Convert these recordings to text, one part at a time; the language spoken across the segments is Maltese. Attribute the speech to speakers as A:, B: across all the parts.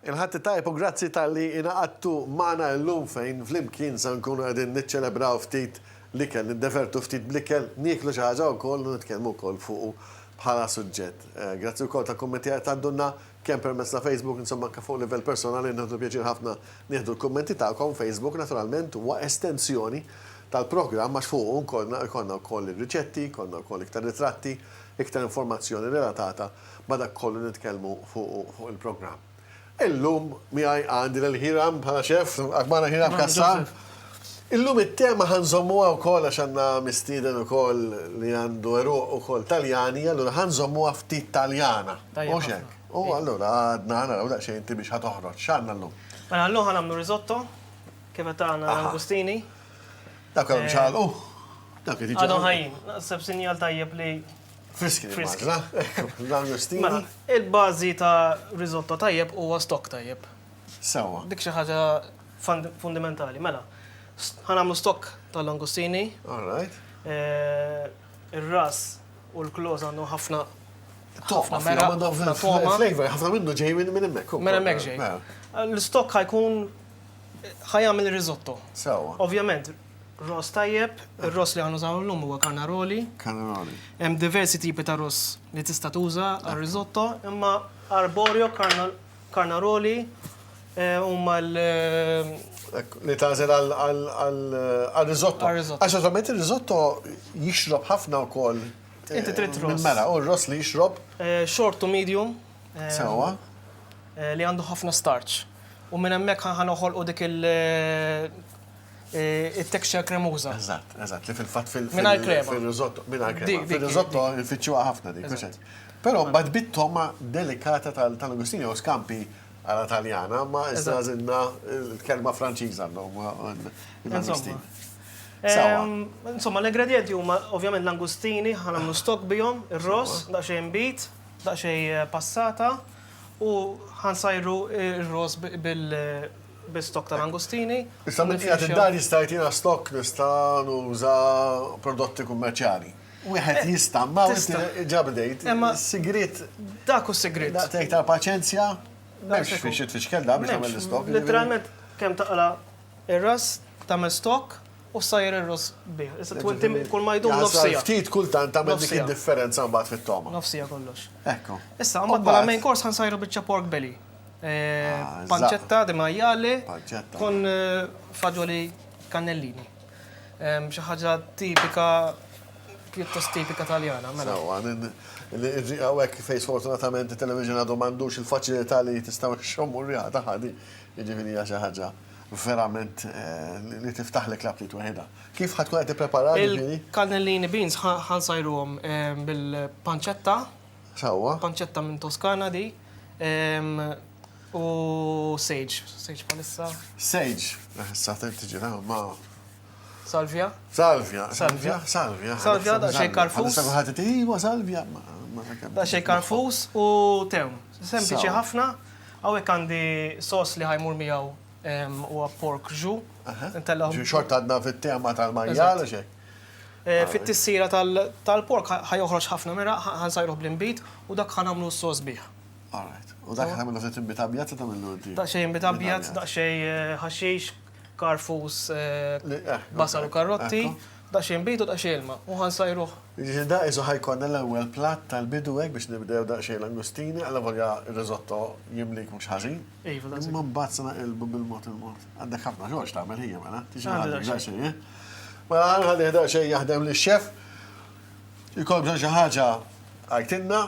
A: Il-ħatti tajb u grazzi tal-li inaqattu maħna l-lum fejn fl-imkien san kunu għedin nitċelebraw ftit likel, niddevertu ftit blikel, niklu ċaħġa u koll, nitkelmu koll fuq bħala suġġett. Grazzi u koll ta' kommenti għaddunna kem permess na Facebook, insomma ka fuq livell personali, nħadu pjaċir ħafna nieħdu l-kommenti ta'kom Facebook, naturalment, huwa estensjoni tal-programm għax fuq konna koll il-riċetti, konna koll iktar ritratti, iktar informazzjoni relatata, bada kollu nitkelmu fuq il-programm. Illum miħaj għandi l-ħiram bħala xef, għakbana ħiram kassa. Illum it-tema ħanżommu għaw kol għaxanna mistiden u kol li għandu eruq u kol taljani, allura ħanżommu għaftit taljana. Uxek. U allura għadna għana għu daqxie inti biex ħatoħroċ. ċanna l-lum?
B: Allum ħanamlu risotto, kif għatana langustini.
A: Dak għal mċal, dak għal
B: għadon ħajin, sab sinjal tajjeb li
A: friski, friski. Langustini.
B: Il-bazi ta' risotto tajjeb u stock tajjeb.
A: Sawa.
B: Dik xi ħaġa fundamentali. Mela, ħanamlu stock tal-langustini.
A: All right.
B: Ir-ras u l-kloż għandu ħafna
A: mera, ħafna toma. Flavor, ħafna minnu ġej minn hemmhekk.
B: Minn hemmhekk ġej. L-stock ħajkun ħajjagħmel risotto.
A: Sawa.
B: Ovvjament, Ross tajjeb, il-ross li għanużaw l-lum huwa karnaroli.
A: Karnaroli.
B: Hemm diversi tipi ta' ross li tista' tuża għal-risotto, imma arborio, karnaroli, huma
A: li tażel għal-risotto. Għax ovvjament il-risotto jixrob ħafna wkoll.
B: Inti trid ross.
A: Mela, u r-ross li jixrob?
B: Short to medium.
A: Sewa.
B: Li għandu ħafna starch. U minn hemmhekk ħanoħolqu dik il-texture kremuża.
A: Eżatt, li fil-fatt
B: fil-risotto.
A: Fil-risotto il-fittxuwa ħafna dik. Però bad bit-toma delikata tal-Agostini u skampi għala taljana, ma iżda zinna il-kelma franċiża l-Agostini.
B: Insomma, l-ingredienti huma ovvjament l-angustini, ħanamlu stock bihom, ir-ross, daqsxejn bit, daqsxejn passata u ħansajru ir-ross bil-stock tal-angustini.
A: Issa minn qiegħed id-dar jista' jtina stock nista' nuża prodotti kummerċjali. Wieħed jista' ma ġabdejt. Sigrit.
B: Dak hu sigrit.
A: Daqtejk tal-paċenzja, m'hemmx fiex tfixkel da biex tagħmel l-stock.
B: Literalment kemm taqla ir-ras tagħmel stock u sajjer ir-ros bih. Issa kull ma jdum nofsija.
A: Ftit kultant tagħmel dik id-differenza mbagħad fit-toma.
B: Nofsija kollox.
A: Ekku.
B: Issa mbagħad bħala main course ħansajru biċċa pork belly. Pancetta di maiale con fagioli cannellini. Xi ħaġa tipika, pjuttost tipika taljana.
A: Sawa, għawek fejn sfortunatament il-television għadu m'għandux il-faċilità li tistgħu xommu r-riħata ħadi, jiġifieri hija xi ħaġa verament li tiftaħlek l-applit waħedha. Kif ħadkun qed tipprepara
B: il-cannellini beans ħansajruhom bil-pancetta.
A: Sawa.
B: Pancetta minn Toskana di. U sage palissa.
A: Sage, issa tiġi ma.
B: Salvia.
A: Salvia,
B: da xej karfus.
A: Salvia.
B: Da xej karfus u tew. Sempliċi ħafna. Hawnhekk għandi sos li ħajmur miegħu huwa pork jus.
A: Xort għadna fit-tema tal-majjal xej.
B: Fit-tissira tal-pork ħajoħroġ ħafna mera, ħansajruh bl-imbit u dak ħanamlu s-sos bih.
A: U dak ħamillu fit imbit abjad ta' tagħmlu di.
B: Daqsxejn imbit abjad, daqsxejn ħaxix, karfus, basal u karotti, daqsxejn bit u daqsxejn ilma. U ħansajruh.
A: Jiġi da iżu ħajkonna l-ewwel platt tal-bidu hekk biex nibdew daqsxejn l-angustini, alla volja ir-risotto jimlik mhux ħażin. Imma mbagħad se naqilbu bil-mod il-mod. Għandek ħafna xogħol tagħmel hija mela. Daqsxejn. Mela ħalli daqsxejn jaħdem lix-xef. Jkoll bżonn xi ħaġa għajtinna,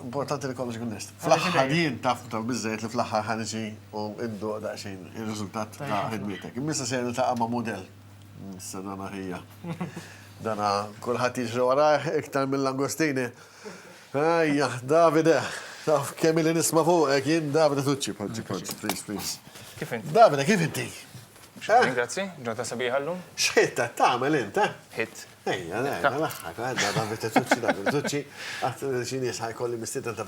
A: importanti li kollox ikun nist. Fl-aħħar jien taf biżżejjed li fl-aħħar ħaniġi u indu daqsxejn ir-riżultat ta' ħidmietek. Immissa se niltaqa' ma' mudell. Issa dana hija. Dana kulħadd jiġri wara iktar mill-langostini. Ejja, Davide, taf kemm li nisma' fuqek jien Davide Tucci, please.
C: Kif inti?
A: Davide, kif inti?
C: Grazzi, ġurnata sabiħa llum.
A: X'ħitta tagħmel int,
C: Hit.
A: Ejja, l-aħħar, għadda Davide Tucci, Davide Tucci, għat xi nies ħajkolli mistieden ta'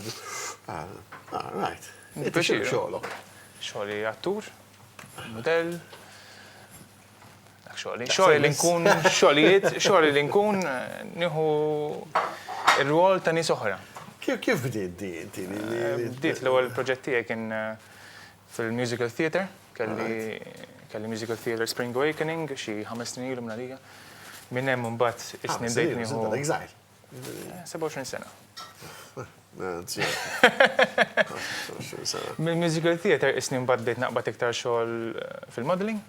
A: right. Xogħolok.
C: Xogħli attur, modell. Xogħli li nkun nieħu ir-rwol ta' nies oħra.
A: Kif bdiet di inti?
C: Bdiet l-ewwel proġett tiegħi kien fil-musical theatre, kelli musical theatre Spring Awakening, xi 5 snin ilu mnarija. Minn hemm mbagħad is-snin dejt nieħu 27 sena. Mill-musical theatre is-snin mbagħad bdejt naqbad iktar xogħol fil-modeling,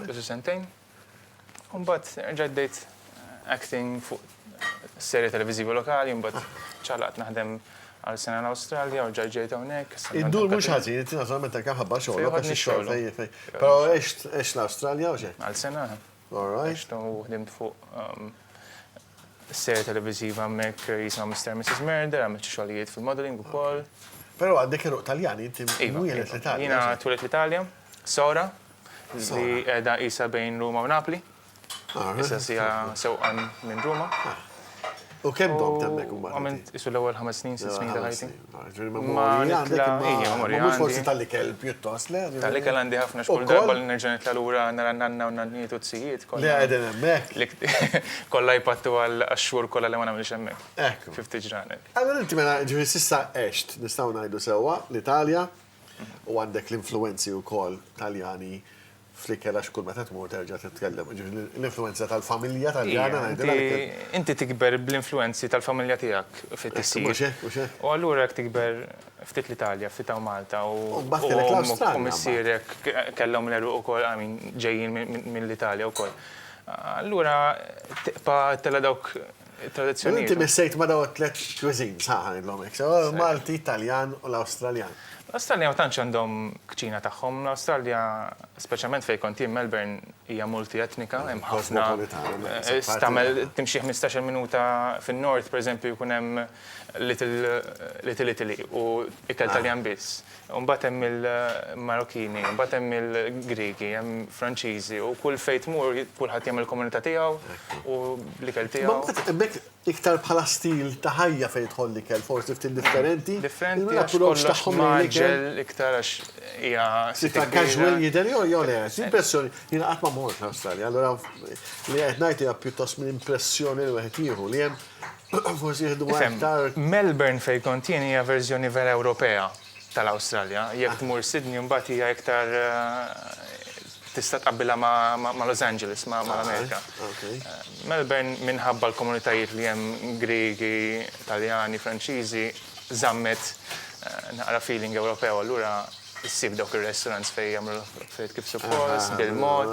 C: bisu sentejn. U mbagħad rġgħet dejt acting fuq serje televiżiva lokali, mbagħad ċalaqt naħdem għal sena l-Awstralja u ġejt hawnhekk.
A: Id-dur mhux ħażin, inti naturalment kemm ħabba xogħol, għax ix-xogħol fejn. Però għex l-Awstralja u xejn?
C: Għal sena.
A: All right.
C: Għextu ħdimt fuq serje televiżiva hemmhekk jisma' Mr. Mrs. Murder, għamilt xi xogħlijiet fil-modeling ukoll.
A: Però għandek eruq Taljani, inti mwieled l-Italja.
C: Jiena twilet l-Italja, Sora, li qiegħda qisha bejn Ruma u Napli. Issa sija sewqan minn Ruma.
A: U kemm dom temmek u
C: Għamilt isu l-ewwel 5 snin, 6 snin ħajti.
A: Mhux forsi tal-ikel pjuttost, le?
C: Tal-ikel għandi ħafna xkull darba li nerġa' nitla' lura nara nanna u nannijiet u tsijiet.
A: Li qegħdin hemmhekk.
C: Kollha jpattu għal xhur kollha li ma nagħmilx hemmhekk.
A: Ekku.
C: 50 ġranet.
A: Allora inti mela ġifieri s'issa għext, nistgħu ngħidu sewwa l-Italja u għandek l-influenzi wkoll Taljani fl-ikel għax kull meta tmur terġa' titkellem. L-influenza tal-familja Taljana ngħidilha.
C: Inti tikber bl-influenzi tal-familja tiegħek fit-tisir. U allura jekk tikber ftit l-Italja, ftit hawn Malta u missierek kellhom l-eruq ukoll ġejjin mill-Italja wkoll. Allura tibqa' tella dawk tradizzjonijiet.
A: Inti missejt ma' daw tliet cuisines ngħidlhom hekk, Malti, Taljan u l-Awstraljan.
C: L-Australja ma tantx għandhom kċina tagħhom. L-Australja, speċjalment fejn kont jien Melbourne, hija multietnika, hemm ħafna. Tagħmel timxi 15 minuta fin-Nord, pereżempju, jkun hemm Little Italy u ikel Taljan biss. Mbagħad hemm il-Marokkini, mbagħad hemm il-Griegi, hemm Franċiżi u kull fejn tmur kulħadd jagħmel komunità tiegħu u l-ikel tiegħu.
A: Iktar bħala stil ta' ħajja fejn tħoll l-ikel, forsi ftit differenti.
C: Differenti għax kollox maġġel iktar għax hija.
A: Iktar casual jidher jew le. Impressjoni, jiena qatt ma mort l-Awstralja, allura li qed ngħid hija pjuttost minn impressjoni li wieħed jieħu li hemm forsi jieħdu aktar.
C: Melbourne fejn kont jien hija verżjoni vera Ewropea tal-Awstralja. Jekk tmur Sydney mbagħad hija iktar tista' tqabbilha ma' Los Angeles, ma' l-Amerika. Melbourne minħabba l-komunitajiet li hemm Griegi, Taljani, Franċiżi, żammet naqra feeling Ewropew, allura issib dawk ir-restaurants fejn jagħmlu affarijiet kif suppost, bil-mod.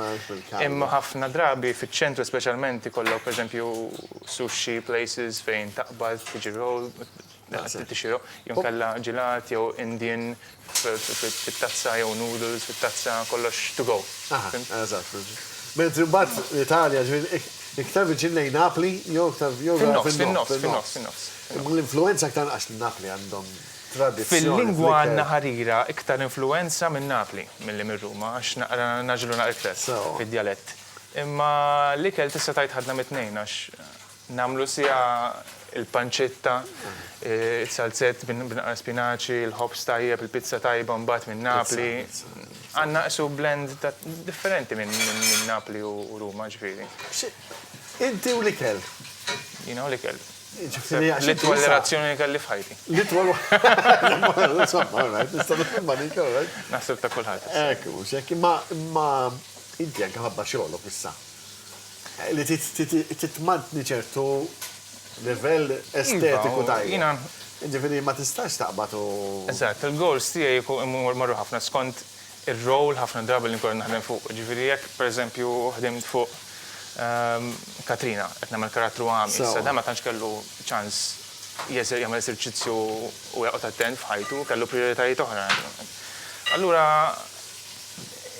C: Imma ħafna drabi fiċ-ċentru speċjalment ikollok pereżempju sushi places fejn taqbad tiġi roll, tixiro, jinkella ġilat jew Indian fit-tazza jew noodles fit-tazza kollox to go.
A: Mentri mbagħad l-Italja iktar viċin lejn Napli jew iktar
C: fin-nofs.
A: L-influenza iktar għax Napli għandhom tradizzjoni.
C: Fil-lingwa għandna ħarira iktar influenza minn Napli milli minn Ruma għax naġlu naqra fid-dialett. Imma l-ikel tista' tgħid ħadna mit-tnejn għax nagħmlu sija il-panċetta, il-salzett bin-naqra spinaċi, il-ħobs tajjeb, il-pizza tajba mbagħad minn Napli. Għandna qsu blend differenti minn Napli u Ruma ġifieri.
A: Inti u l-ikel?
C: Jiena u l-ikel. L-itwal relazzjoni kelli f'ħajti.
A: L-itwal. Nista' nifhimha dik,
C: naħseb ta' kulħadd.
A: Ekku, x'hekk imma inti anke ħabba xogħolok issa. Li titmantni ċertu livell estetiku tajjeb. Ġifieri ma tistax taqbad u.
C: Eżatt, il-goals tiegħi marru ħafna skont ir-role ħafna drabi li nkun naħdem fuq. Ġifieri jekk pereżempju ħdimt fuq Katrina, qed nagħmel karattru għami, issa dan ma tantx kellu ċans jagħmel eserċizzju u jaqgħod attent f'ħajtu, kellu prijoritajiet oħra. Allura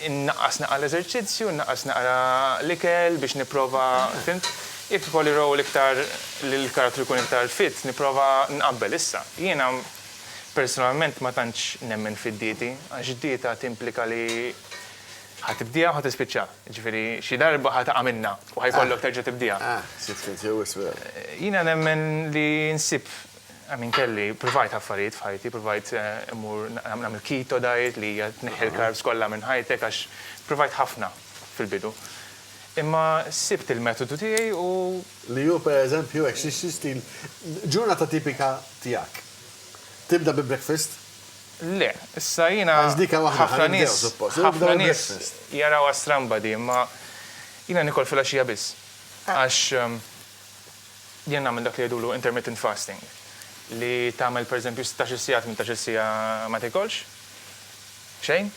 C: innaqqas naqra l-eżerċizzju, innaqqas naqra l-ikel biex nipprova jekk ikolli role iktar li l-karattru jkun iktar fit, nipprova nqabbel issa. Jiena personalment ma tantx nemmen fid-dieti, għax id-dieta timplika li ħatibdija u ħatispiċċa. Ġifieri xi darba ħataqa' minnha u ħajkollok terġa' tibdija. Jiena nemmen li nsib kelli provajt affarijiet f'ħajti, provajt imur nagħmel keto diet li hija tneħħi l-carbs kollha minn ħajtek għax provajt ħafna fil-bidu. Imma sibt il-metodu tiegħi u.
A: Li hu pereżempju hekk xi stil ġurnata tipika tiegħek. Tibda bi breakfast?
C: Le, issa jina
A: Għax dika waħda
C: ħafna
A: ħanibdew,
C: nies
A: suppost.
C: ħafna
A: Nibdew
C: nies
A: breakfast.
C: jaraw stramba di, ma jina nikol fil-axija biss. Għax jien nagħmel dak li jgħidulu intermittent fasting. Li tagħmel pereżempju 16 sigħat minn 18 siegħa ma tikolx. Xejn?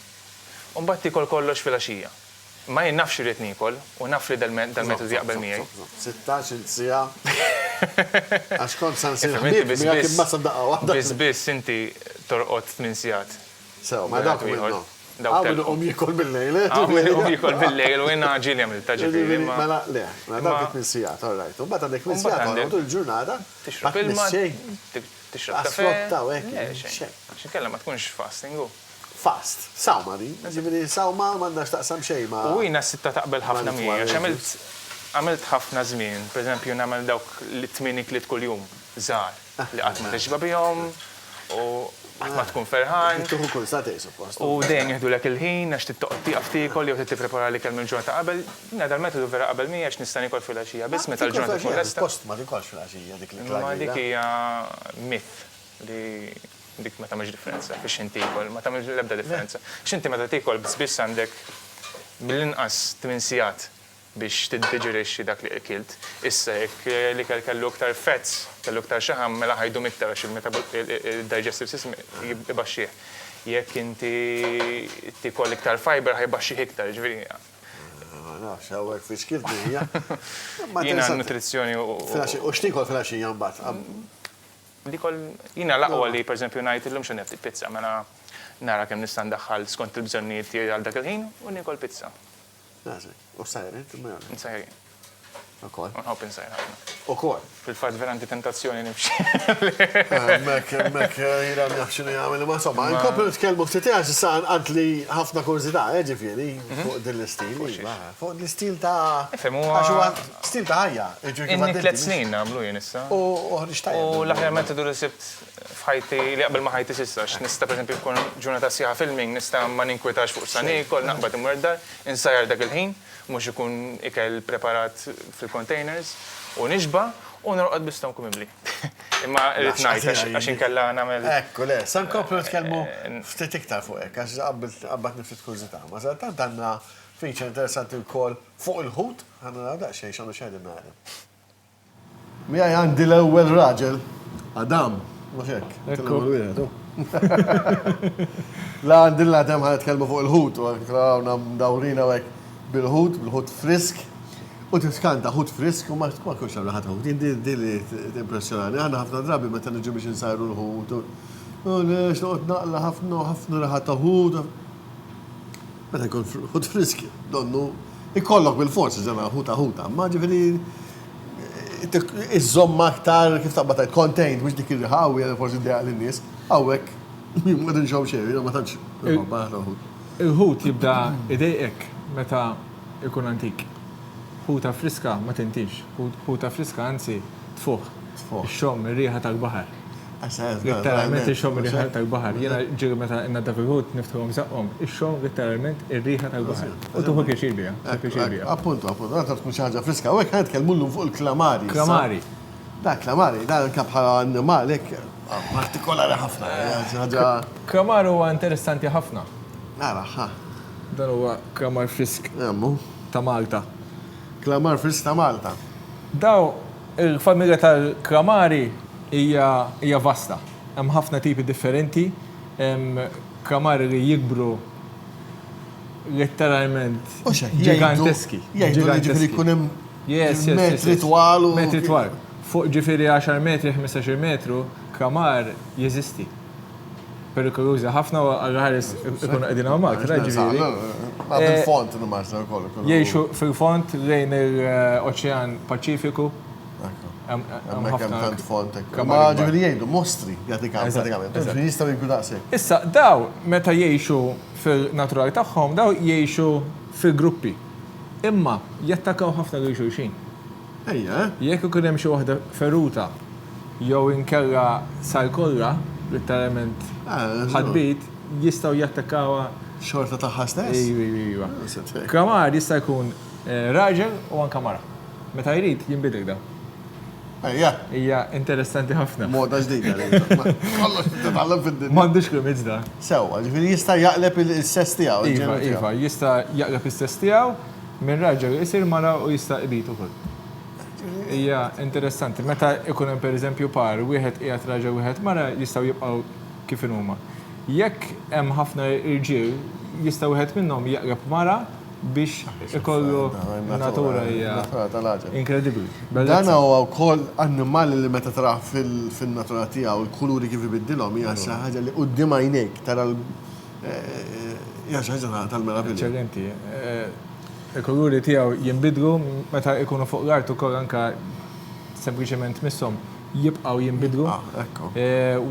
C: U mbagħad tikol kollox fil-għaxija. Ma jien nafx irid nikol u naf li dal-metod jaqbel miegħi.
A: 16 sija. Għax kont san sir ħbib, miegħek imma saddaqa waħda.
C: Biss inti torqod 8 sigħat.
A: Sew, ma dawk minnu.
C: Dawk
A: Għamlu jikol bil-lejl.
C: Għamlu jikol bil-lejl u jina ġili għamil taġġifiri.
A: Mela, le, ma dawk 8 sijat, all right. Un bat għandek 8 sijat, għandu il-ġurnata.
C: Tixrab il-ma, tixrab kafe.
A: Asfrotta, u hekk.
C: Xejn kella ma tkunx fasting u.
A: Fast, sawma di. Ġiviri, sawma mandax taqsam xej ma.
C: U jina sitta taqbel ħafna miegħi, għamilt ħafna żmien, per eżempju nagħmel dawk li 8 kliet kuljum, żgħar, li qatt ma tixba bihom u qatt ma tkun ferħan.
A: Tuħu kull satej, suppost.
C: U dejjem jieħdulek il-ħin għax tittoqti tikol jew tipprepara li kelm il-ġurnata qabel. Jiena dal-metodu vera qabel mija għax nista' nikol fil-għaxija biss meta l-ġurnata tkun lesta.
A: Post ma tikolx fil-għaxija dik li
C: Ma dik hija myth li dik ma tagħmilx differenza biex inti tikol, ma tagħmilx l-ebda differenza. X'inti meta tikol biss għandek mill-inqas 8 sigħat biex tiddiġerixxi dak li kilt. Issa jekk li kellu aktar fats, kellu aktar xaħam mela ħajdum iktar għax il-digestive system jibaxxih. Jekk inti tikol iktar fiber ħajbaxxih iktar, ġifieri.
A: Nafx, għawek fi xkif dinja.
C: Jiena nutrizzjoni u.
A: U x'tikol fil-għaxija mbagħad?
C: Jiena laqwa li pereżempju ngħid illum x'għan nefti pizza, mela nara kemm nista' ndaħħal skont il-bżonnijiet tiegħi għal dak il-ħin u nikol pizza.
A: U sajrin, t-mjoni?
C: Insajrin.
A: Ukol.
C: Unħob insajr ħafna.
A: Ukol.
C: Fil-fat veranti tentazzjoni nimxi.
A: Mek jira nafxinu jgħamil, ma somma, nkomplu nitkellmu ftit għax issa għant li ħafna kurzita, ġifieri, fuq din l-istil. Fuq l-istil ta' stil ta' ħajja.
C: Inni 3 snin nagħmlu jien issa.
A: U ħriġtajja.
C: U l-aħjar metodu li sibt f'ħajti li qabel ma ħajti sissa, nista' pereżempju kun ġurnata sieħa filming, nista' ma ninkwetax fuq sanikol, naqbad imwerdar, insajjar dak il-ħin, mhux ikun ikel preparat fil-containers u nixba u norqod biss tom kumibli. Imma rrid ngħid għax inkella nagħmel.
A: Ekku le, sa nkomplu nitkellmu ftit iktar fuq hekk għax qabad niftit kużità. Ma sa tant għandna feature interessanti wkoll fuq il-ħut, ħanna nagħmel daqsxejn x'għandu xeħdin naħdem. Miegħi għandi l-ewwel raġel, Adam, mhux hekk. La għandi l-Adam ħan nitkellmu fuq il-ħut u għakrawna mdawrina hekk bil-ħut frisk. U tiskanta ħut frisk u ma kunx għamla ħata ħut. Di li t-impressjonani. Għanna ħafna drabi meta nġu biex nsajru l-ħut. U lex noqgħod naqla ħafna raħata ħut. Meta jkun ħut frisk, donnu ikollok bil-forsi ġana ħuta. Ma ġifieri iż-żomma aktar kif taqbad contained mhux dik ir-riħawi forsi dejja lin-nies. Hawnhekk ma tinxew xejn, ma tantx ħut.
D: Il-ħut jibda idejqek meta ikun antik. Ħuta friska ma tintix. Ħuta friska anzi tfuħ. Ix-xom ir-riħa tal-baħar. Letteralment ix-xom ir-riħa tal-baħar. Jiena ġiri meta innadaf il-ħut niftuhom saqqhom. Ix-xom letteralment ir-riħa tal-baħar. U tuħu kiex biha.
A: Appuntu, għandha tkun xi ħaġa friska. U hekk tkellmu fuq il-klamari.
D: Klamari.
A: Da klamari, da bħala annimal hekk partikolari ħafna.
D: Klamar huwa interessanti ħafna.
A: Nara,
D: Dan huwa klamar frisk ta' Malta.
A: Klamar frisk ta' Malta.
D: Daw il-familja tal-klamari hija vasta. Hemm ħafna tipi differenti. Hemm klamari li jikbru letteralment giganteski.
A: Ġifieri jkun hemm metri twal u
D: metri twal. Fuq ġifieri 10 metri, 15 metru, klamar jeżisti. Perikoluża ħafna għal-ħares ikunu qegħdin hawnhekk, ġifieri.
A: Ma bil-font il-marsna wkoll.
D: Jgħixu fil-font lejn il-Oċean Paċifiku.
A: Hemm font hekk. Ma ġifieri jgħidu mostri jagħtik pratikament. Jistgħu jkunu daqshekk.
D: Issa daw meta jgħixu fil-naturali tagħhom, daw jgħixu fil-gruppi. Imma jattakaw ħafna lil xulxin.
A: Ejja.
D: Jekk ikun hemm xi waħda feruta jew inkella sal-kollha, letteralment ħadbit, jistgħu jattakawha
A: xorta tagħha stess.
D: Ejwa. Klamar jista' jkun raġel u anke mara. Meta jrid jinbidel da.
A: Ejja,
D: Hija interessanti ħafna.
A: moda ġdida li. Kollox titgħallem fid-dinja.
D: M'għandux limits da.
A: Sewa, ġifieri jista' jaqleb il-sess tiegħu.
D: Iva, jista' jaqleb is-sess tiegħu minn raġel isir mara u jista' qbit ukoll. Hija interessanti. Meta ikun hemm pereżempju par, wieħed qiegħed raġel wieħed mara jistgħu jibqgħu kif huma. Jekk hemm ħafna irġiel, jista' wieħed minnhom jaqleb mara biex ikollu natura hija inkredibbli.
A: Dan huwa wkoll annimali li meta taraħ fin-natura tiegħu il-kuluri kif ibiddilhom hija xi ħaġa li quddiem għajnejk tara hija xi ħaġa tal-meravilja.
D: Eċċellenti. Il-kuluri tiegħu jinbidlu meta jkunu fuq l-art ukoll anke sempliċement misshom jibqgħu jinbidlu.
A: Ekku.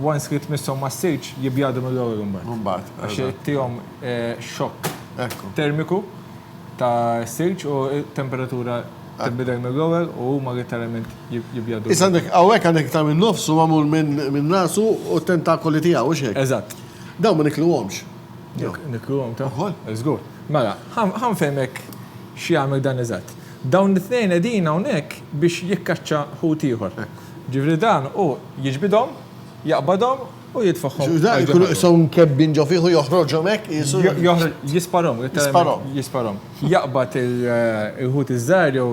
D: Once kif misshom ma ssirx jibjadu mill-ewwel imbagħad.
A: Mbagħad.
D: Għax tihom xokk
A: Ekku.
D: termiku ta' sirġ u temperatura tibdel mill-ewwel u huma literalment jibjadu.
A: Issa hawnhekk għandek ta' minn nofsu magħmul minn rasu u tentakoli tiegħu u xejn.
D: Eżatt.
A: Dawn ma nikluhomx.
D: Nikluhom ta'
A: Ukoll?
D: żgur. Mela, ħanfehmek x'jagħmel dan eżatt. Dawn it-tnejn qegħdin hawnhekk biex jikkaċċa ħut ieħor. Ġifri dan u jiġbidhom, jaqbadhom u jitfaħħom.
A: Jkunu jisom kebbin ġo fiħu joħroġhom hekk
D: Jisparhom, jisparhom. Jaqbad il-ħut iż-żgħar jew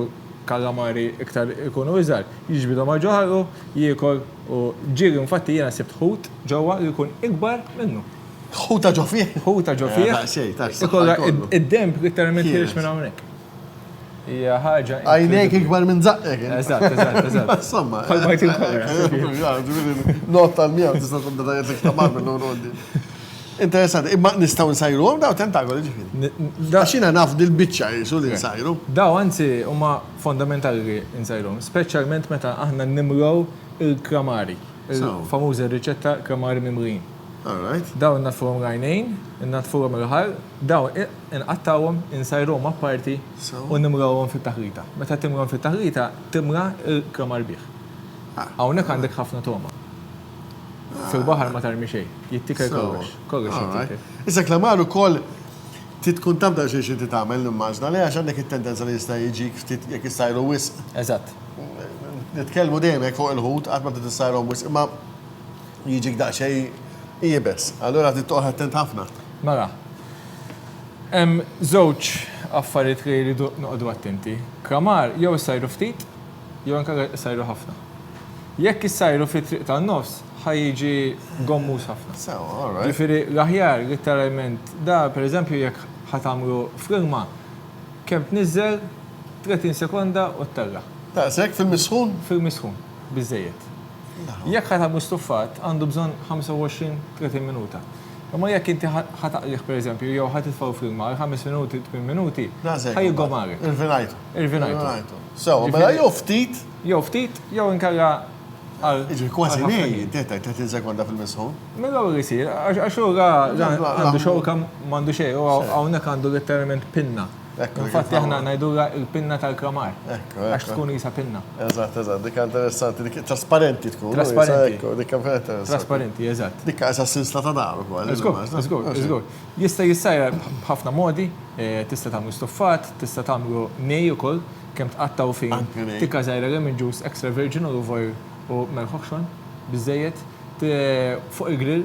D: kalamari iktar ikunu iżgħar, jiġbidhom għal ġoħru, jiekol u ġieli infatti jiena sibt ħut ġewwa li jkun ikbar minnu.
A: ħuta ġo fih.
D: Ħuta ġo fih.
A: Xejn, tax.
D: Ikolla id-demp literalment jirix minn hawnhekk. Hija ħaġa.
A: Għajnejk ikbar minn zaqqek.
D: Eżatt.
A: Insomma.
D: Bħal il-kolra.
A: Not tal-miegħu tista' tibda tajjeb tamar mill-logħdi. Interessanti, imma nistgħu nsajruhom daw tentakoli ġifieri. Għax jiena naf dil-biċċa jisu li nsajru.
D: Daw anzi huma fondamentali li nsajruhom, speċjalment meta aħna nimrow il-kramari. Il-famuża riċetta kramari mimrin. Daw natfuhom l-għajnejn, natfuhom il-ħar, daw inqattawhom, insajruhom apparti u nimrawhom fit-taħlita. Meta timrawhom fit-taħlita, timra il-kramar bih. Hawnhekk għandek ħafna toma. Fil-baħar ma tarmi xejn, jittika kollox. Kollox jittika.
A: Issa klamar ukoll titkun tabda xi tagħmel immaġna li għax għandek it-tendenza li jista' jiġik ftit jekk isajru wisq.
D: Eżatt.
A: Nitkellmu dejjem hekk fuq il-ħut qatt ma tissajruhom wisq, imma jiġik daqsxejn Ibes, allora tittoħ attent ħafna.
D: Mara, hemm żewġ affarijiet li jridu noqogħdu attenti. Kramar jew isajru ftit, jew anke isajru ħafna. Jekk isajru fit-triq tan-nofs, ħajjiġi gommus ħafna. Ġifieri l-aħjar literalment da pereżempju jekk ħatamlu f'ilma kemm tniżżel 30 sekonda u ttella.
A: Daqshekk fil-misħun?
D: Fil-misħun, biżejjed. Jekk ħatamlu stuffat għandu bżonn 25-30 minuta. Imma jekk inti ħataqliħ pereżempju jew ħatitfgħu f'ilma għal 5 minuti, 8 minuti, ħajjigomagħek. Irvinajtu.
A: Sewa, mela jew ftit.
D: Jew ftit, jew inkella għal.
A: Iġi kważi ngħid, 30 sekonda fil-misħun.
D: Mill-ewwel isir, għax għandu xogħol m'għandu xejn, u hawnhekk għandu letteralment pinna. Infatti aħna ngħidulha l-pinna tal-kramar. Għax tkun isa pinna.
A: Eżatt, dik interessanti, dik trasparenti tkun.
D: Trasparenti, eżatt.
A: Dik isa sinsla ta' dar ukoll.
D: Żgur. Jista' jissajra b'ħafna modi, tista' tagħmlu stuffat, tista' tagħmlu nej ukoll kemm tqattaw fin. Tikka żgħira lemon juice extra virgin olive oil u melħoħxon biżejjed fuq il-grill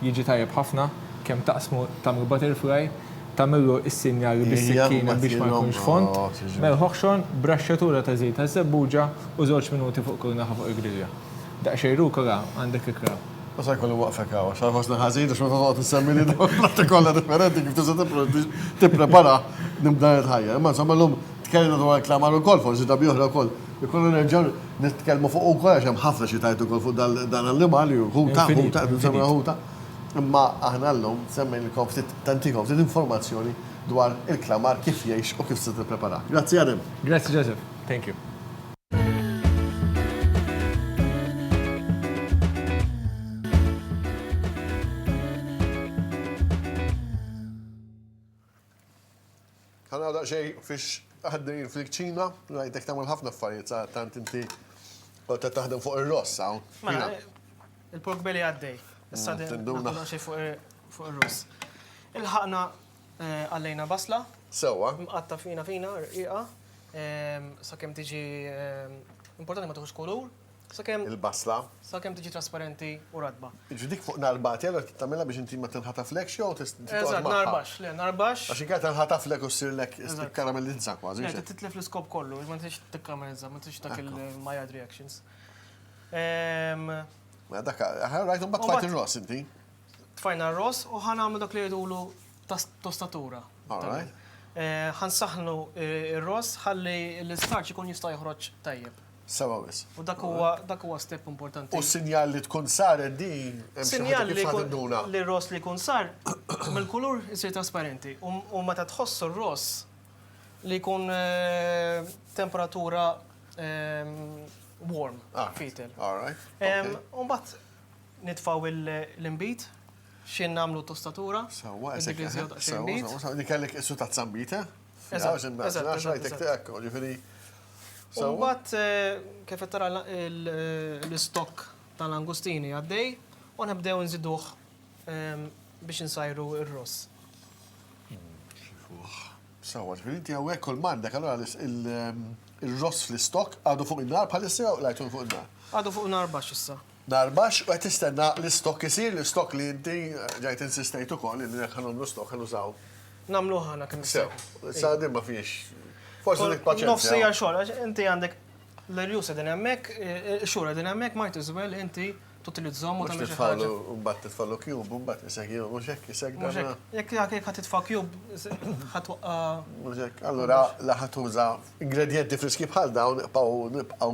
D: jiġi tajjeb ħafna kemm taqsmu tagħmlu butterfly tagħmlu s-sinjal bis-sikkina biex ma jkunx font, melħoħxon braxxatura ta' żejt ta' żebbuġa u 2 minuti fuq kull naħa fuq il-grillja. Daqsxejn rukola għandek ikraw.
A: U sa jkollu waqfek għaw, xa ħosna ħażin, xma toqgħod tissemmi dawn l-latti kollha differenti kif tista' tipprepara nibda ħajja. Imma insomma llum tkellimna dwar klamar ukoll, forsi da bjoħra wkoll. Ikollu nerġgħu nitkellmu fuq ukoll għax hemm ħafna xi tajt ukoll fuq dan l-animali ħuta, nsemma ħuta. Imma aħna llum semmejlkom tantikom ftit informazzjoni dwar il-klamar kif jgħix u kif se tipprepara. Grazzi Adam.
D: Grazzi Joseph. Thank you.
A: Ħana daqsxejn fiex ħaddin fil-kċina, rajtek tagħmel ħafna affarijiet sa tant inti taħdem fuq ir-ross hawn.
B: Il-pork belly għaddej. Issa nagħmlu xejn fuq ir-ross. Il-ħaqna għallejna basla.
A: Sewwa.
B: Mqatta fina rqiqa. Sakemm tiġi importanti ma tieħux kulur. Sakemm
A: Il-basla.
B: sakemm tiġi trasparenti u radba.
A: Ġudik fuq narbati, għallur tamela biex inti ma tinħataflekx jew
B: Eżatt, narbax, le, narbax.
A: Għaxi kħat tinħataflek u s-sirlek karamellizza kważi.
B: Le, titlef l-iskop kollu, ma tix tikkaramellizza, ma tix dak il-mild reactions.
A: Dak, rajtum bat fajt il-ross inti.
B: Tfajna r-ross u ħanamlu dak li jgħidulu tostatura.
A: Alright.
B: Ħansaħnu ir-ross ħalli l-istarċ ikun jista' joħroġ tajjeb.
A: Sawa wis.
B: U dak huwa step importanti.
A: U sinjal li tkun saret di,
B: Sinjal li
A: ħatinduna.
B: li r-ross li jkun sar, mill-kulur jisir trasparenti. U meta tħossu r-ross li jkun temperatura warm, fitel.
A: Alright.
B: Umbat nitfaw l-imbit, xin namlu tostatura.
A: Sawa,
B: Sawa,
A: li kellek issu ta' zambita. Umbat,
B: kif tara l-istok tal-angustini għaddej, u nibdew nżiduħ biex nsajru il-ross.
A: Sawa, ġifieri għawek kol mandek, allora il-ross fl-istok għadu fuq il-nar bħalissa u lajtun fuq il-nar?
B: Għadu fuq nar bax issa.
A: Narbax, u għet istenna l-istok jisir, l-istok li inti ġajt insistejtu kol, li għanon l-istok għanu saw.
B: Namlu ħana kemm
A: Sew, sa' ma fiex. Forse dik paċenzja.
B: Nofsija xogħol, għax inti għandek l-rjusa din hemmhekk, xura din hemmhekk might as well inti tutilizzhom u tagħmel xi ħaġa.
A: Mbagħad titfallu cube, mbagħad isek jew mhux hekk isek
B: Mhux
A: dan.
B: hekk jekk ħad titfa' cube ħatwaqqa.
A: Mhux hekk. Allura la ħatuża ingredienti friski bħal dawn nibqgħu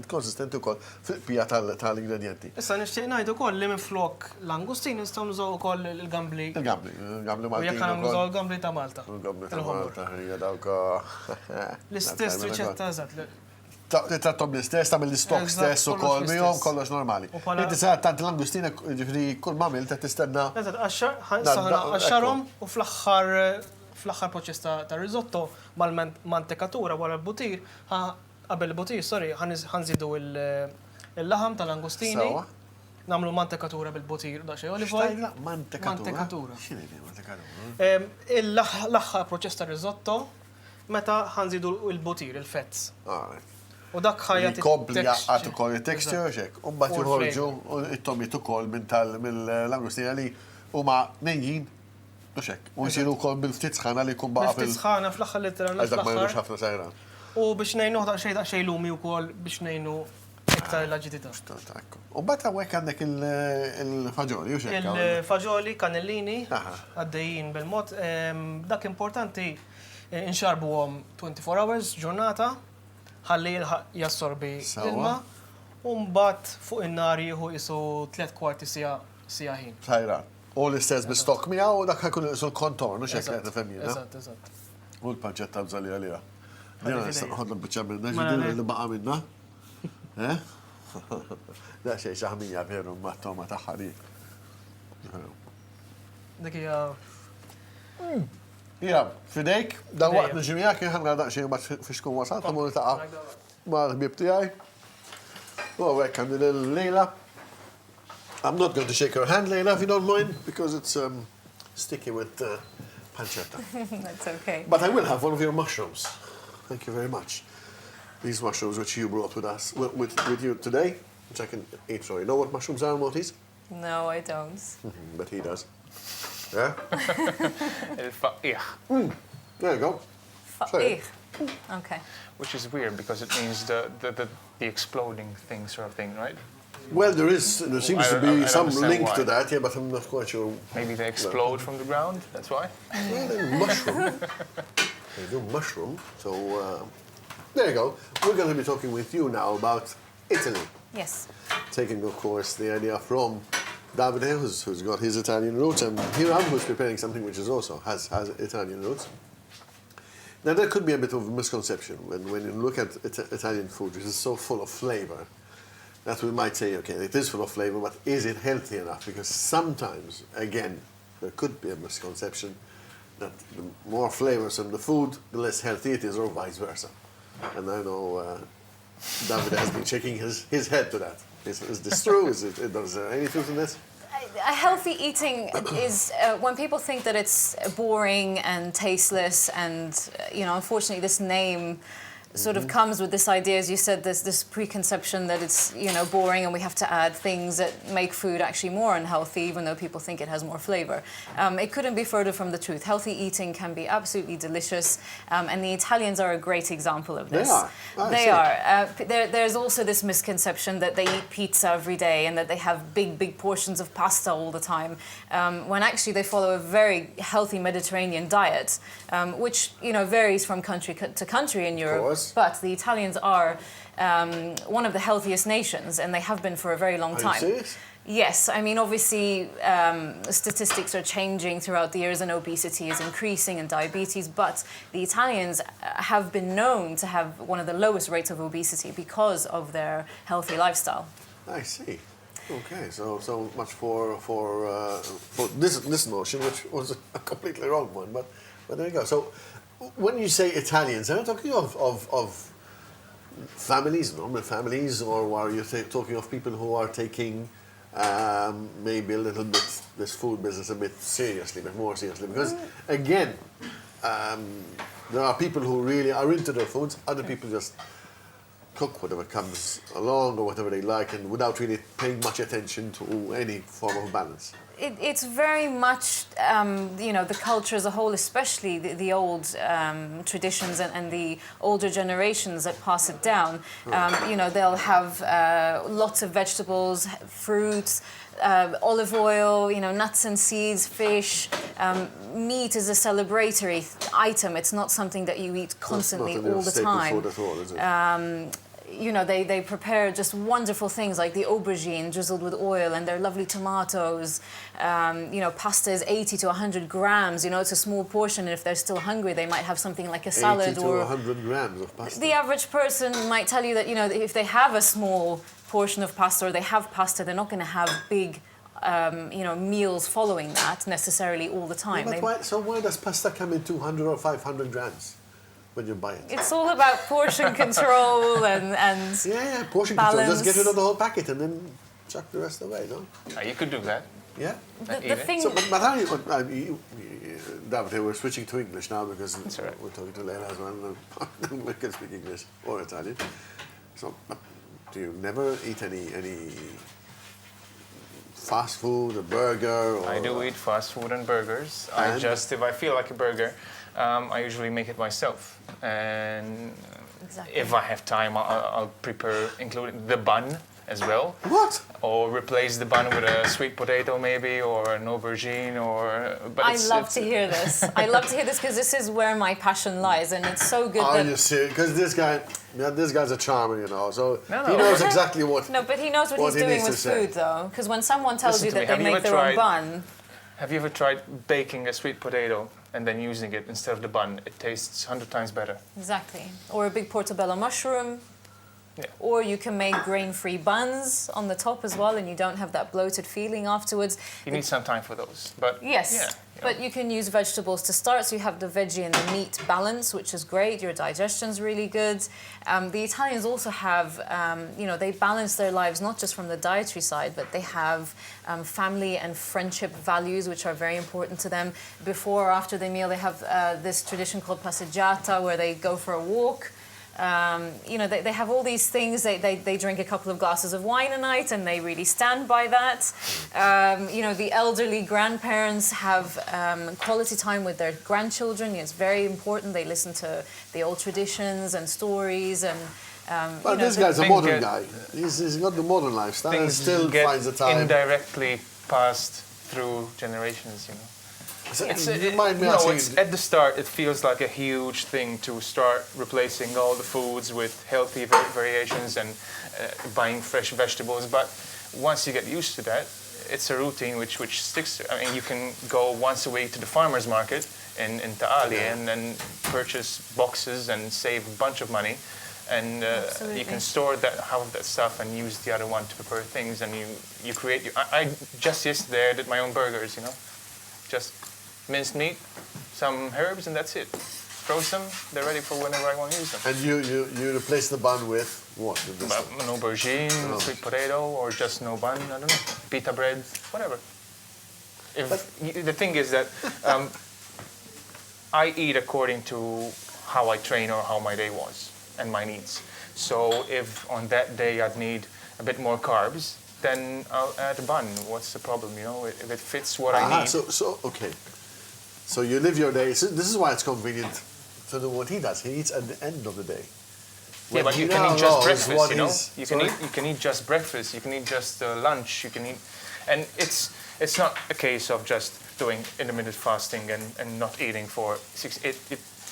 A: konsistenti wkoll fil-qbija tal-ingredienti.
B: Issa nixtieq ngħid ukoll li minflok l-angustin nistgħu nużaw ukoll il-gambli.
A: Il-gambli
B: U jekk
A: Maltin.
B: nużaw il-gambli ta' Malta.
A: Il-gambli ta' Malta, hija dawk.
B: L-istess riċetta eżatt.
A: Trattom l-istess, tamil l-istok stess u kol mijom, kollox normali. Inti sa' tant l-angustina ġifri kull mamil ta' tistenna.
B: Eżatt, għaxxarhom u fl-aħħar proċess ta' risotto mal-mantekatura wara l-butir, qabel il-butir, sorry, ħanżidu il-laħam tal-angustini. Namlu mantekatura bil-butir, da xej olive oil. Mantekatura. L-aħħar proċess ta' risotto, meta ħanżidu il-butir, il-fets. U dak ħajja
A: Kompli għat ukoll il-texture xek. Umbat juħorġu it-tomit ukoll mill-angustina li huma nejjin u xek. U jisiru ukoll bil-ftit sħana li jkun baqa
B: ftit sħana fl-aħħar literalment.
A: Għadak ma jgħidux ħafna sajran.
B: U biex nejnu daqsxejn lumi wkoll biex nejnu iktar l-aġidità.
A: Umbat hawnhekk għandek il-faġoli u xek.
B: Il-faġoli, kannellini, għaddejjin bil-mod. Dak importanti inxarbuhom 24 hours ġurnata. Ħalli jassorbi ilma, u mbagħad fuq in-nar jieħu isu 3 kwarti sija ħin.
A: Sajran. U l-istess bi-stok miegħu u dak ħajkun isu l-kontorn, u xek qed tifhemina.
B: Eżatt.
A: U l-paġġetta bżalli għalija. Dina nista' nħodlu biċċa minna, ġidin li baqa' minna. Da xejn xaħmija veru ma' toma tagħha di.
B: Dik hija
A: Ija, fidejk, da waqt nġimijak, jħanna daqxie ma fiskun wasat, għamu nitaqa ma l-ħbib tijaj. U għek għandin il-Lejla. I'm not going to shake her hand, Lejla, if you don't mind, because it's sticky with pancetta.
E: That's okay.
A: But I will have one of your mushrooms. Thank you very much. These mushrooms which you brought with us, with you today, which I can eat. So you know what mushrooms are, Mortis?
E: No, I don't.
A: But he does. Yeah?
C: Il-faqqiħ.
A: There you go.
E: Faqih. Okay.
C: Which is weird because it means the exploding thing sort of thing, right?
A: Well, there seems to be some link to that, yeah, but I'm not quite sure.
C: Maybe they explode from the ground, that's why?
A: Mushroom. They do mushroom, so there you go. We're going to be talking with you now about Italy.
E: Yes.
A: Taking, of course, the idea from Davide, who's got his Italian roots, and Hiram, who's preparing something which is also has Italian roots. Now, there could be a bit of a misconception when you look at Italian food, which is so full of flavor, that we might say, okay, it is full of flavor, but is it healthy enough? Because sometimes, again, there could be a misconception that the more flavors in the food, the less healthy it is, or vice versa. And I know David has been shaking his head to that. Is this true? Is there any truth in this?
E: A healthy eating is when people think that it's boring and tasteless, and unfortunately, this name sort of comes with this idea, as you said, this preconception that it's, boring and we have to add things that make food actually more unhealthy, even though people think it has more flavor. It couldn't be further from the truth. Healthy eating can be absolutely delicious, and the Italians are a great example of this.
A: They are.
E: There's also this misconception that they eat pizza every day and that they have big portions of pasta all the time, when actually they follow a very healthy Mediterranean diet, which varies from country to country in Europe. But the Italians are one of the healthiest nations, and they have been for a very long time.
A: Are you serious?
E: Yes, I mean, obviously, statistics are changing throughout the years and obesity is increasing and diabetes, but the Italians have been known to have one of the lowest rates of obesity because of their healthy lifestyle.
A: I see. Okay, so much for this notion, which was a completely wrong one, but there you go. So when you say Italians, are you talking of families, normal families, or are you talking of people who are taking maybe a little bit this food business a bit more seriously? Because again, there are people who really are into their foods, other people just cook whatever comes along or whatever they like, and without really paying much attention to any form of balance.
E: It's very much, the culture as a whole, especially the old traditions and the older generations that pass it down. They'll have lots of vegetables, fruits, olive oil, nuts and seeds, fish. Meat is a celebratory item. It's not something that you eat constantly all the time.
A: Food at all, is it?
E: They prepare just wonderful things like the aubergine drizzled with oil and their lovely tomatoes. Pasta is 80 to 100 grams. It's a small portion, and if they're still hungry, they might have something like a salad
A: 80 to 100 grams of pasta.
E: The average person might tell you that, if they have a small portion of pasta or they have pasta, they're not going to have big meals following that necessarily all the time.
A: Yeah, but why does pasta come in 200 or 500 grams? When you buy it.
E: It's all about portion control and
A: portion
E: balance.
A: control. Just get rid of the whole packet and then chuck the rest away, no?
C: You could do that.
A: Yeah.
E: The thing.
A: So, but how you, David, we're switching to English now because we're talking to Leila as well. And we can speak English or Italian. So, do you never eat any fast food, a burger? Or
C: I do eat fast food and burgers.
A: And?
C: If I feel like a burger, I usually make it myself. And if I have time, I'll prepare, including the bun as well.
A: What?
C: Or replace the bun with a sweet potato maybe, or an aubergine, but
E: I love to hear this. I love to hear this because this is where my passion lies, and it's so good
A: Are you serious? Because this guy's a charmer, so
C: No.
A: he knows exactly what.
E: No, but he knows what he's
A: he
E: doing
A: needs to
E: with
A: say.
E: food, though. Because when someone tells
C: Listen
E: you
C: to me,
E: that they
C: have you
E: make
C: ever
E: their own
C: tried-
E: bun,
C: Have you ever tried baking a sweet potato and then using it instead of the bun? It tastes 100 times better.
E: exactly, or a big portobello mushroom.
C: Yeah.
E: Or you can make grain-free buns on the top as well, and you don't have that bloated feeling afterwards.
C: You need some time for those, but
E: Yes,
C: yeah,
E: but you can use vegetables to start, so you have the veggie and the meat balance, which is great. Your digestion's really good. The Italians also have, they balance their lives not just from the dietary side, but they have family and friendship values, which are very important to them. Before or after the meal, they have this tradition called passeggiata, where they go for a walk. They have all these things. They drink a couple of glasses of wine a night, and they really stand by that. The elderly grandparents have quality time with their grandchildren. It's very important. They listen to the old traditions and stories. And
A: But this guy's a modern guy. He's got the modern lifestyle and still
C: get
A: finds the time.
C: indirectly passed through generations.
A: So
C: It's
A: asking,
C: at the start, it feels like a huge thing to start replacing all the foods with healthy variations and buying fresh vegetables. But once you get used to that, it's a routine which sticks. I mean, you can go once a week to the farmer's market in Taali and then purchase boxes and save a bunch of money. And you can store half of that stuff and use the other one to prepare things. And you create. I just yesterday I did my own burgers. Just minced meat, some herbs, and that's it. Froze them, they're ready for whenever I want to use them.
A: and you replace the bun with what? With this
C: An aubergine, sweet potato, or just no bun, I don't know, pita bread, whatever. The thing is that I eat according to how I train or how my day was. and my needs. So if on that day I'd need a bit more carbs, then I'll add a bun. What's the problem, you know? If it fits what I need.
A: Okay. So you live your day. So this is why it's convenient to do what he does. He eats at the end of the day.
C: Yeah, but you can eat just breakfast, you know? You can eat just breakfast, you can eat just lunch, you can eat... And it's not a case of just doing intermittent fasting and not eating for 6...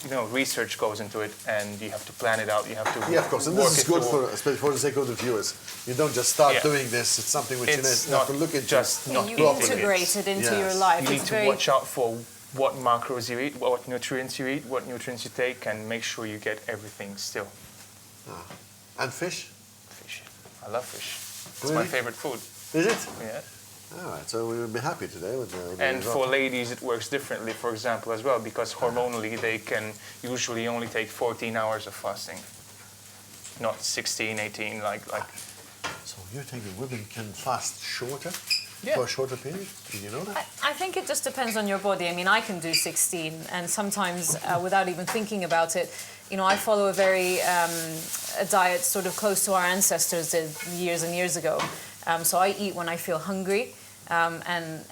C: You know, research goes into it, and you have to plan it out. You have to
A: of course, and this is good especially for the sake of the viewers. You don't just start doing this. It's something which you have to look into.
C: Just not
E: you integrate it into your life.
C: You need to watch out for what macros you eat, what nutrients you eat, what nutrients you take, and make sure you get everything still.
A: And fish?
C: Fish. I love fish. It's my favorite food.
A: Is it?
C: Yeah.
A: All right, so we will be happy today with the
C: And for ladies, it works differently, for example, as well, because hormonally they can usually only take 14 hours of fasting, not 16, 18, like.
A: So you're thinking women can fast shorter?
C: Yeah.
A: For a shorter period? Did you know that?
E: I think it just depends on your body. I mean, I can do 16, and sometimes without even thinking about it, you know, I follow a diet sort of close to our ancestors did years and years ago. So I eat when I feel hungry, and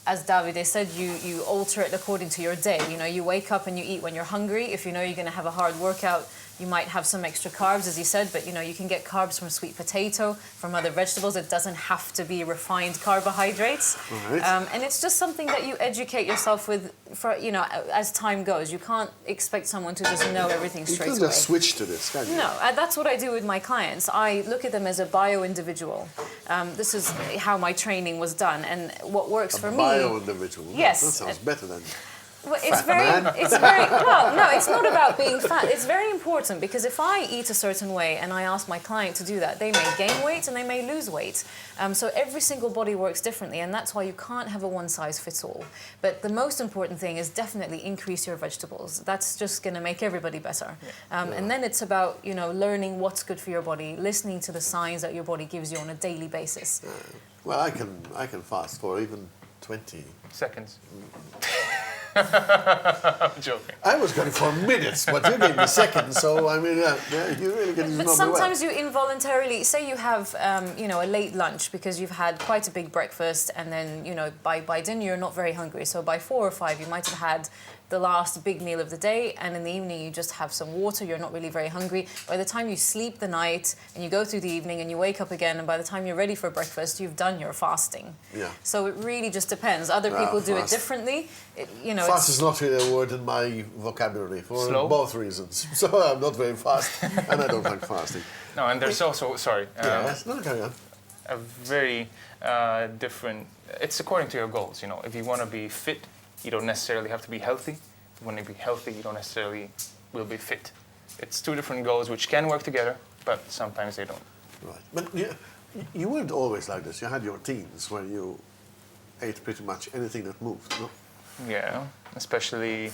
E: as Davide said, you alter it according to your day. You know, you wake up and you eat when you're hungry. If you know you're going to have a hard workout, you might have some extra carbs, as he said, but you know, you can get carbs from sweet potato, from other vegetables. It doesn't have to be refined carbohydrates.
A: Right.
E: And it's just something that you educate yourself with, for, you know, as time goes. You can't expect someone to just know everything straight away.
A: You can just switch to this, can't you?
E: No, that's what I do with my clients. I look at them as a bio-individual. This is how my training was done, and what works for me...
A: Bio-individual?
E: Yes.
A: That sounds better than...
E: Well, it's very well, no, it's not about being fat. It's very important, because if I eat a certain way and I ask my client to do that, they may gain weight and they may lose weight. So every single body works differently, and that's why you can't have a one-size-fits-all. But the most important thing is definitely increase your vegetables. That's just going to make everybody better. And then it's about, you know, learning what's good for your body, listening to the signs that your body gives you on a daily basis.
A: Well, I can fast for even 20
C: seconds. I'm joking.
A: I was going for minutes, but you gave me seconds, so I mean, you really get to know me well.
E: But sometimes you involuntarily, say you have, you know, a late lunch because you've had quite a big breakfast, and then, you know, by dinner you're not very hungry. So by 4 or 5 you might have had the last big meal of the day, and in the evening you just have some water, you're not really very hungry. By the time you sleep the night and you go through the evening and you wake up again, and by the time you're ready for breakfast, you've done your fasting.
A: Yeah.
E: So it really just depends. Other people do it differently. You know,
A: fast is not really a word in my vocabulary for both reasons. So I'm not very fast, and I don't like fasting.
C: No, and there's also, sorry.
A: Yes, no, carry on.
C: A very different, it's according to your goals, you know. If you want to be fit, you don't necessarily have to be healthy. If you want to be healthy, you don't necessarily will be fit. It's two different goals which can work together, but sometimes they don't.
A: Right. But you weren't always like this. You had your teens where you ate pretty much anything that moved, no?
C: Yeah, especially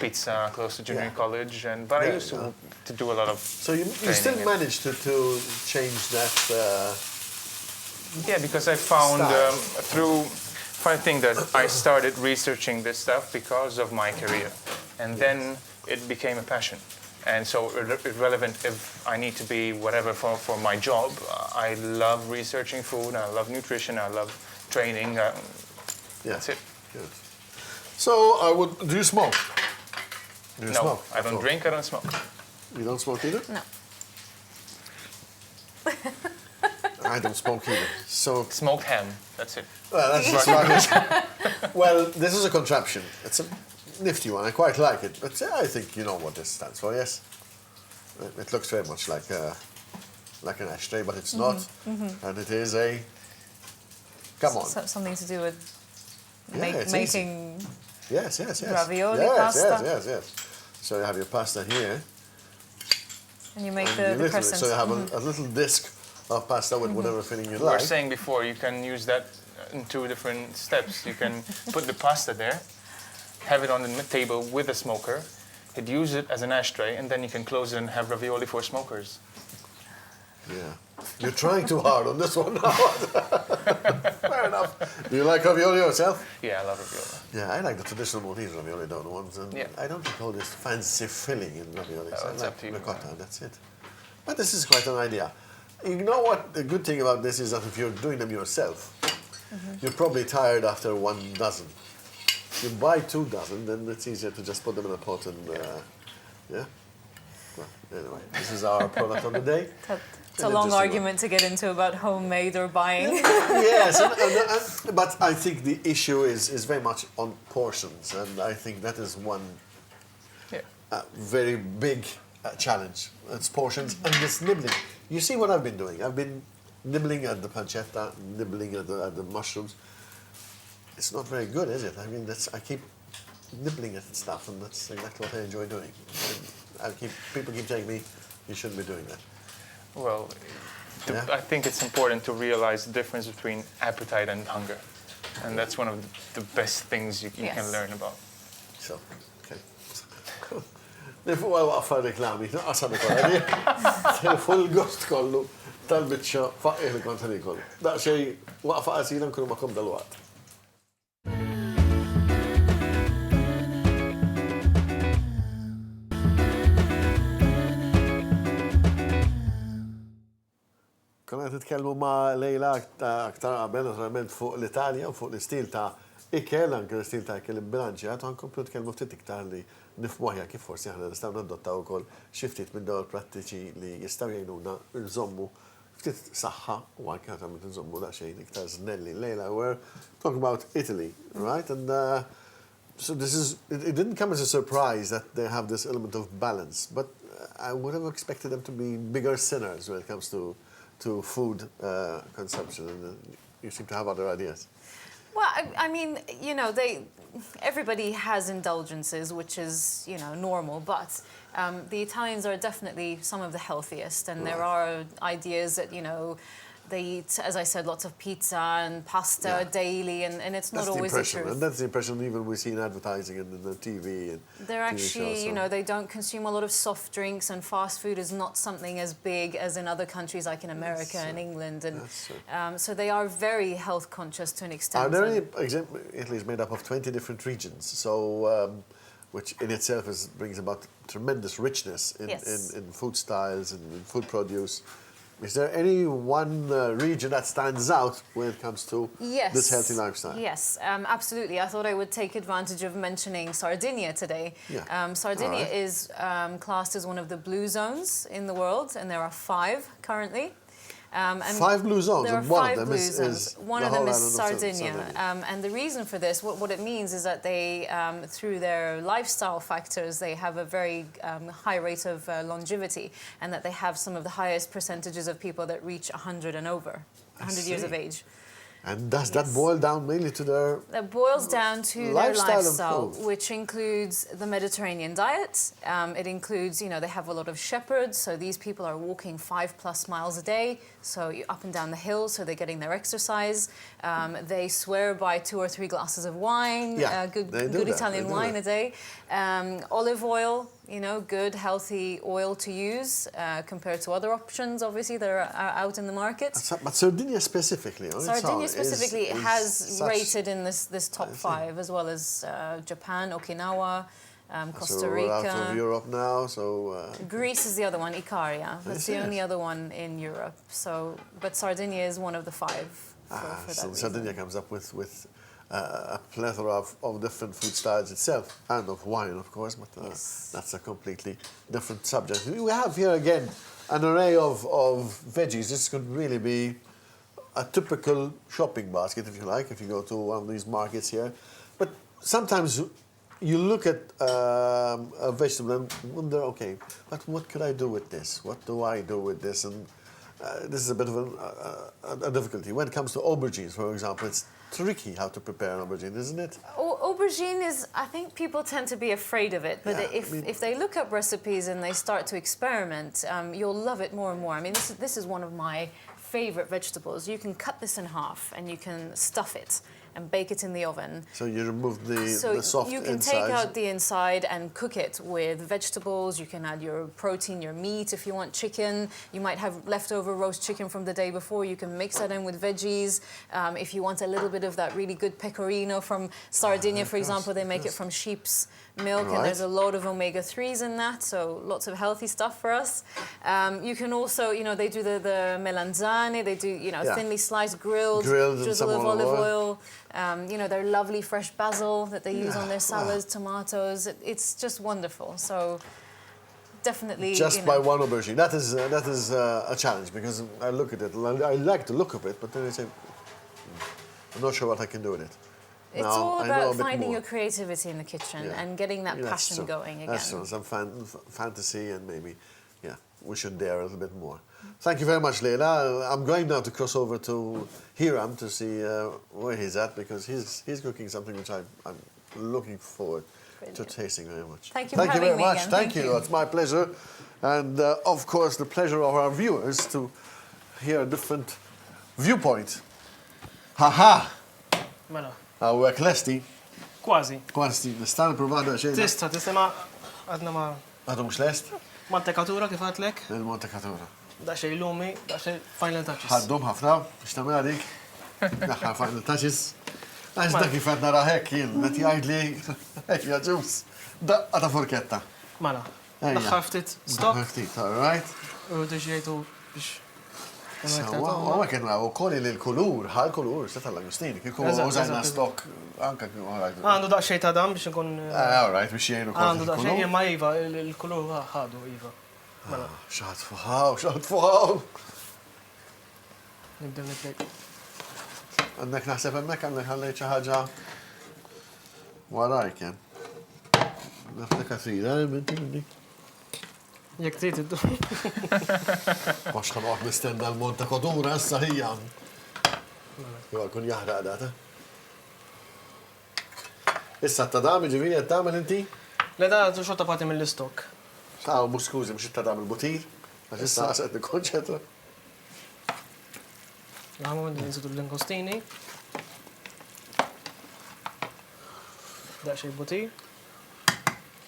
C: pizza close to junior college, but I used to do a lot of.
A: So you still managed to change that.
C: Yeah, because I found I think that I started researching this stuff because of my career, and then it became a passion. And so irrelevant if I need to be whatever for my job, I love researching food, I love nutrition, I love training. That's it.
A: Good. So do you smoke? Do you smoke?
C: I don't drink, I don't smoke.
A: You don't smoke either?
E: No.
A: I don't smoke either. So
C: smoked ham, that's it.
A: Well, that's right. Well, this is a contraption. It's a nifty one. I quite like it, but I think you know what this stands for. Yes, it looks very much like an ashtray, but it's not, and it is a. Come on.
E: Something to do with making.
A: Easy. Yes.
E: Ravioli, pasta.
A: Yes. So you have your pasta here.
E: And you make the crescent.
A: So you have a little disc of pasta with whatever filling you like.
C: We were saying before, you can use that in 2 different steps. You can put the pasta there, have it on the table with a smoker, use it as an ashtray, and then you can close it and have ravioli for smokers.
A: Yeah. You're trying too hard on this one now. Fair enough. Do you like ravioli yourself?
C: Yeah, I love ravioli.
A: Yeah, I like the traditional Maltese ravioli, don't the ones. And
C: Yeah.
A: I don't like all this fancy filling in ravioli.
C: Oh,
A: I
C: it's
A: like
C: up to you,
A: ricotta, that's it. But this is quite an idea. You know what? The good thing about this is that if you're doing them yourself, you're probably tired after 1 dozen. You buy 2 dozen, then it's easier to just put them in a pot and, yeah? Well, anyway, this is our product of the day.
E: It's a long argument to get into about homemade or buying.
A: Yes, but I think the issue is very much on portions, and I think that is one very big challenge. It's portions and this nibbling. You see what I've been doing? I've been nibbling at the pancetta, nibbling at the mushrooms. It's not very good, is it? I mean, I keep nibbling at stuff, and that's exactly what I enjoy doing. People keep telling me you shouldn't be doing that.
C: Well,
A: Yeah.
C: I think it's important to realize the difference between appetite and hunger. And that's one of the best things you can learn about.
A: So, okay. Nifu għal waqfa reklami, naqasa nikolla. Fu l-gost kollu tal-bicċa faqqih li kont ħanikollu. Daqxej waqfa qasira nkunu ma'kom dal-waqt. Konna titkellmu ma' Lejla aktar qabel naturalment fuq l-Italja u fuq l-istil ta' ikel, anke l-istil ta' ikel bilanċjat, u nkomplu tkellmu ftit iktar li nifmuħja kif forsi aħna nistgħu nadottaw ukoll xi ftit minn dawn prattiċi li jistgħu jgħinuna nżommu ftit saħħa u anke naturalment nżommu daqsxejn iktar żnelli. Lejla, we're talking about Italy, right? And so it didn't come as a surprise that they have this element of balance, but I would have expected them to be bigger sinners when it comes to food consumption, and you seem to have other ideas.
E: Well, I mean, you know, everybody has indulgences, which is, you know, normal, but the Italians are definitely some of the healthiest, and there are ideas that, you know, they eat, as I said, lots of pizza and pasta daily, and it's not always the truth.
A: And that's the impression even we see in advertising and in the TV. And
E: they're actually, you know, they don't consume a lot of soft drinks, and fast food is not something as big as in other countries like in America and England. And so they are very health conscious to an extent.
A: Are there any example? Italy is made up of 20 different regions, so which in itself brings about tremendous richness in food styles and in food produce. Is there any one region that stands out when it comes to this healthy lifestyle?
E: Yes, absolutely. I thought I would take advantage of mentioning Sardinia today.
A: Yeah.
E: Sardinia is classed as one of the blue zones in the world, and there are 5 currently. And
A: 5 blue zones,
E: there are
A: and one
E: 5
A: of them
E: blue
A: is
E: zones. One
A: the
E: of them
A: whole
E: is
A: island of
E: Sardinia. And the reason for this, what it means is that they, through their lifestyle factors, they have a very high rate of longevity, and that they have some of the highest percentages of people that reach 100 and over, 100 years of age.
A: And does that boil down mainly to their
E: That boils down to their lifestyle, which includes the Mediterranean diet. It includes, you know, they have a lot of shepherds, so these people are walking 5+ miles a day, so up and down the hills, so they're getting their exercise. They swear by 2 or 3 glasses of wine, good Italian wine a day. Olive oil, you know, good, healthy oil to use compared to other options, obviously, that are out in the market.
A: But Sardinia specifically,
E: has rated in this top 5, as well as Japan, Okinawa, Costa Rica.
A: So we're out of Europe now, so...
E: Greece is the other one, Icaria. That's the only other one in Europe. So, but Sardinia is one of the 5 for that reason.
A: Sardinia comes up with a plethora of different food styles itself, and of wine, of course, but that's a completely different subject. We have here again an array of veggies. This could really be a typical shopping basket, if you like, if you go to one of these markets here. But sometimes you look at a vegetable and wonder, okay, but what could I do with this? What do I do with this? And this is a bit of a difficulty. When it comes to aubergines, for example, it's tricky how to prepare an aubergine, isn't it?
E: Aubergine is, I think people tend to be afraid of it, but if they look up recipes and they start to experiment, you'll love it more and more. I mean, this is one of my favorite vegetables. You can cut this in half and you can stuff it. and bake it in the oven.
A: So you remove the
E: So
A: soft
E: you can
A: inside.
E: take out the inside and cook it with vegetables. You can add your protein, your meat. If you want chicken, you might have leftover roast chicken from the day before. You can mix that in with veggies. If you want a little bit of that really good pecorino from Sardinia, for example, they make it from sheep's milk, and there's a lot of omega-3s in that, so lots of healthy stuff for us. You can also, they do the melanzane, they do, thinly sliced grilled drizzle of olive oil. Their lovely fresh basil that they use on their salads, tomatoes. It's just wonderful. So definitely,
A: just by one aubergine. That is a challenge, because I look at it. I like the look of it, but then I say, I'm not sure what I can do with it.
E: It's all about finding your creativity in the kitchen and getting that passion going again.
A: That's true. Some fantasy, and maybe, we should dare a little bit more. Thank you very much, Leila. I'm going now to cross over to Hiram to see where he's at, because he's cooking something which I'm looking forward to tasting very much.
E: Thank you for having me again.
A: Thank you. It's my pleasure. And, of course, the pleasure of our viewers to hear a different viewpoint. Ha-ha!
B: Mela.
A: Għawek lesti.
B: Kważi.
A: Kważi. Nistan provada xejn.
B: Tista ma għadna ma.
A: Għadu mux lest?
B: Mantekatura kif għatlek?
A: Il-montekatura.
B: Daċċej lumi, daċċej final touches.
A: ħaddum ħafna, biex tamela dik. Daħħal final touches. Għax dak kif għadna raħek jien, net jgħid li, hekk jaġus, daqqa ta' forketta.
B: Mela. Daħħal ftit stop.
A: Ftit, all right.
B: U diġġejtu biex.
A: U għek għenna u kolli l-kulur, ħal-kulur, seta l-Agustini, kiku użajna stok, anka kiku għarajt.
B: Għandu daqxej ta' dam biex nkun.
A: All right, biex jgħinu kolli.
B: Għandu daqxej, ma Iva, il-kulur ħadu Iva.
A: Xaħat fuħaw.
B: Nibdew nitlek.
A: Għandek naħseb emmek, għandek ħallejt xaħġa warajk jen. Nafna katrina, minti.
B: Jek trid iddu.
A: Għax ħanqot mistenda l-Montekodura, issa hija. Kun jaħraq data. Issa t-tadam, ġivini għattamel inti?
B: Le da, tu xorta pati mill-istok.
A: Saw, mux skużi, mux t-tadam il-butir. Għax issa għasat il-konċetra.
B: Għamu għandin nżidu l-lingostini. Daqxej butir.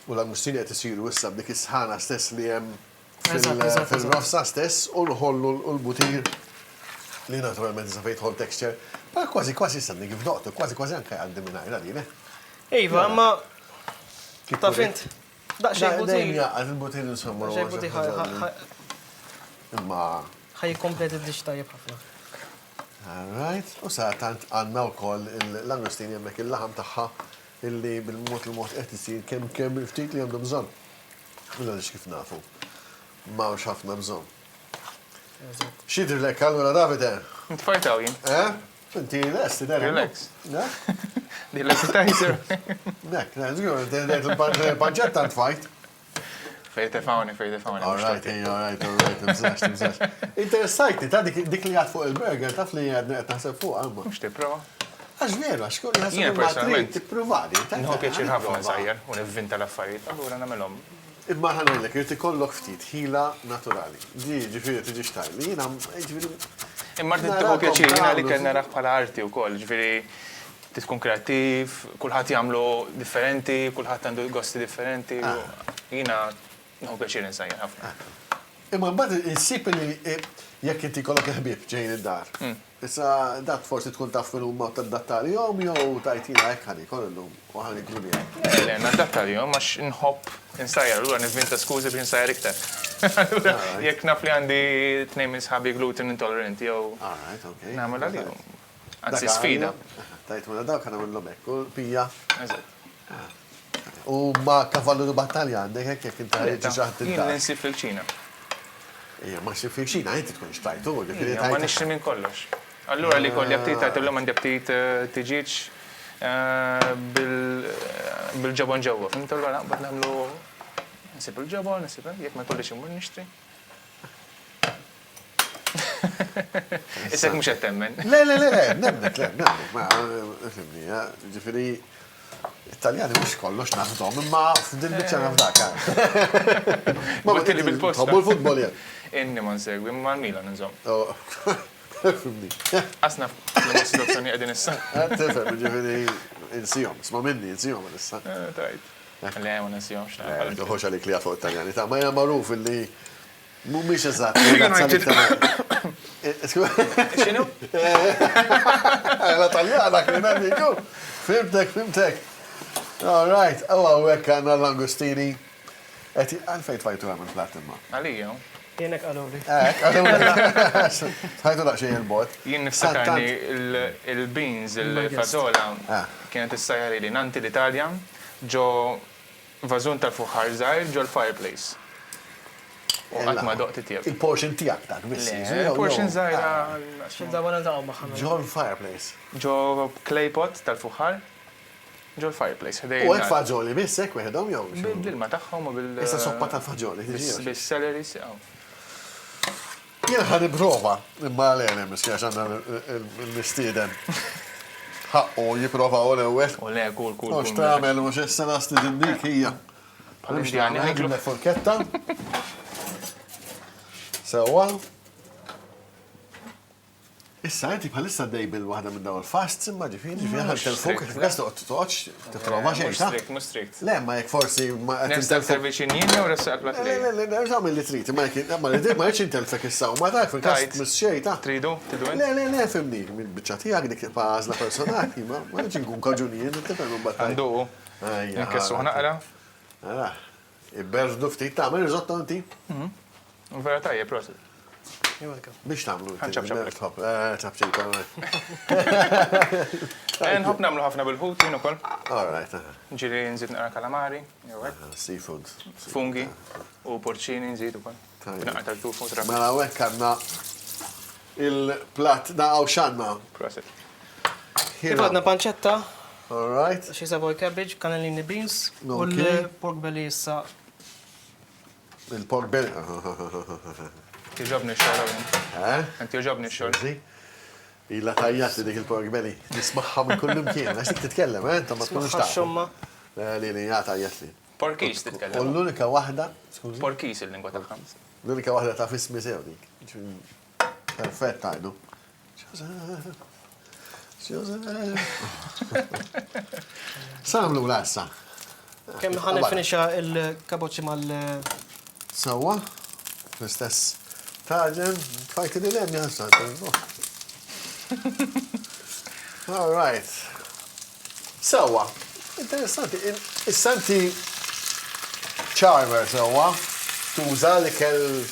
A: U l-Agustini għet isiru issa b'dik is-sħana stess li jem
B: Eżatt.
A: fil-rofsa stess, u nħollu l-butir li naturalment zafejt ħol texture. Ma kważi sanni kif doqtu, kważi anka għaddi minna għadine.
B: Iva, ma ta' fint. Daqxej butir.
A: Dejjem jaqgħad il-butir insomma.
B: Daqxej butir
A: Imma.
B: ħaj komplet id-dix tajjeb ħafna.
A: All right. U sa' tant għanna u koll l-Agustini jemmek il-laħam taħħa illi bil-mot qed isir kemm ftit li għandhom bżonn. Mela kif nafu. Ma mhux ħafna bżonn. Xidrilek allura Davide?
C: Ntfajtaw jien.
A: Inti lesti dera.
C: Relax. Di l-appetizer.
A: Nek, il-paġġetta ntfajt.
C: Fejte fawni.
A: All right, mżax. Interessajti, ta' dik li għad fuq il-burger, taf li għad naħseb fuq għamma.
C: Mux tiprova?
A: Għax veru, għax kun jgħasib
C: Jiena personalment.
A: Tipprovadi.
C: Nħu pjaċir ħafna zaħjar, u nivvinta l-affarijiet, allura namelhom.
A: Imma ħanajlek, jirti kollok ftit, ħila naturali. Ġifiri tiġi xtajli, jina ġifiri.
C: Imma tħu pjaċir, jina li kellna raħ bħala arti u koll, ġifiri tkun kreativ, kullħat jagħmlu differenti, kullħat għandu gosti differenti. Jina nħu pjaċir nżajjar ħafna.
A: Imma mbagħad insib li jekk inti kollok ħbieb ġejn id-dar. Issa dat forsi tkun taf minn huma tadattali jom jew tajtina hekk ħani kollu u ħani klubija.
C: Le, nadattali jom għax nħobb insajjar, allura nivvinta skużi biex insajjar iktar. Jekk naf li għandi tnejn minn sħabi gluten intolerant jew nagħmel għalihom. Anzi sfida.
A: Tajt minn dawk nagħmel hekk u pija. U ma kavallu battalja għandek hekk jekk inti ġaħt id-dar.
C: Jien ninsib fil-ċina.
A: Ija, ma xif fil-ċina, inti tkun xtajtu.
C: Ma nixtri minn kollox. Allura li kolli aptit għajt l-lum għandi aptit tiġiċ bil-ġabon ġewwa. Fimta l-għala, bad namlu nisib il-ġabon, jek ma kollix immur nixtri. Issek mux għattemmen.
A: Le, nemnek, ma fimni, ġifiri, Italjani mux kollox nafdom, imma f'din bieċa nafdaka.
C: Ma bħatili bil-posta.
A: Tħobbu l-futbol jen.
C: Inni ma nsegwi, ma l-Milan nżom.
A: Fimni.
C: Asna fl-ma situazzjoni għedin issa.
A: Tifem, ġifiri, insijom, sma minni, insijom issa.
C: Tajt. Le, ma nasijom xna.
A: Għoħx għalik li għafu Italjani, ta' ma jgħam maruf illi mumiex eżatt.
C: Xinu?
A: La taljana, kena diku. Fimtek. All right, għawek għanna l-Angustini. Għalfejt fajtu għamil flat imma.
C: Għalija.
B: Jenek għaluri.
A: Fajtu daqxie il-bot.
C: Jien niftakarni il-beans, il-fazola, kienet s-sajari li nanti l-Italja, ġo vazun tal-fuħar zaħir, ġo l-fireplace. U għatma doqti tijab.
A: Il-portion tijak dak, bissi.
C: Portion zaħira.
B: Xilda għana ta' maħħana.
A: Ġo l-fireplace.
C: Ġo clay pot tal-fuħar, ġo l-fireplace.
A: U għek faġoli, bissek, weħedom jow.
C: Bil-ilma taħħom u bil-
A: Issa soppa tal-faġoli.
C: Bil-celery, siaw.
A: Jena ħan iprofa, imma għalene, miski għaxan il-mistieden. ħaqqo jiprofa u l-ewel.
C: U le, kul.
A: Mux tamel, mux issa nasti dindik hija.
C: Bħal-ġdjani,
A: Għagħu forketta. Sewa. Issa għenti bħalissa dej bil-wahda minn daw il-fast, imma ġifiri ħal telfuk, tifkas toqgħodx titrova xejn, ta'
C: Mux strikt.
A: le, ma jek forsi ma
C: Nesta serviċin jien u ressa għal-plat li.
A: Le, għamil li trid, ma jekk intelfek issa, u ma taf il-kast mis xej, ta'
C: Tridu, tidu
A: Le, fimni, minn bicċa tijak dik paħazla personali, ma nġin kun kaġunijin, tifem un battaj.
C: Għandu, nkessu naqra.
A: Ibberdu ftit, ta' ma risotto inti?
C: Vera tajja, prosit.
A: Biex tamlu.
C: Ħanċabċab.
A: ċabċib.
C: Nħob namlu ħafna bil-ħut, jien ukoll.
A: All right.
C: Ġiri nżid naqra kalamari,
A: Seafood.
C: fungi u porċini nżid ukoll. Naqra tal-tufu, tra.
A: Mela għek għanna il-plat naqaw xanna.
C: Prosit.
B: Kifadna panċetta,
A: All right.
B: xie savoy cabbage, cannellini beans, u
A: Ok.
B: l-pork belly issa.
A: Il-pork belly.
C: Tiġobni x-xogħol. Inti joġobni x-xogħol.
A: Scusi. Illa tajjat li dik il-pork belly. Nismaħħa minn kull imkien. Għax dik titkellem, ta' ma tkunx ta'
B: Xumma.
A: Li tajjat li.
C: Porkis
A: U
C: titkellem.
A: l-unika wahda, skużi,
C: Porkis il-lingwa tagħha.
A: l-unika wahda ta' fismi sew dik. Perfett tajdu. Samlu l-assa.
B: Kemm ħana finixa il-kaboċi mal-
A: Sawa, l-istess taġen, fajti li l-em jasa. All right. Sawa, interessanti, issanti charmer sawa, tuża li kell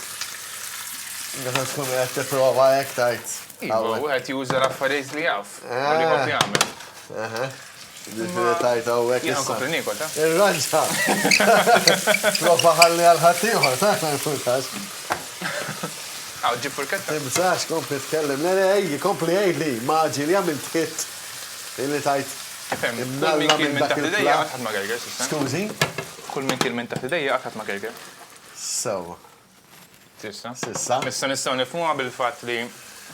A: għata tkun għed t-prova jek tajt.
C: Iva, u għet juża l-affarijiet li jaf. Li għop jgħamil.
A: Ġifiri tajt għawek
C: Jgħan
A: issa.
C: kopri nikol, ta?
A: Il-ranġa. Prova ħalli għal-ħatiħor, ta' ma jfurtax.
C: Għaw, ġib furketta.
A: Tibżax, kompli tkellem. Le, kompli għajli, maġi li għamil tħitt. Illi tajt.
C: Fem, kull
A: Imnalla
C: min kien
A: minn
C: minn
A: dak
C: taħt idejja
A: il-plat.
C: għatħat ma' gerger, sissa.
A: Skużi?
C: Kull min kien minn taħt idejja għatħat ma' gerger.
A: Sewa.
C: Sissa.
A: Sissa.
C: Issa nistaw nifhmuha bil-fatt li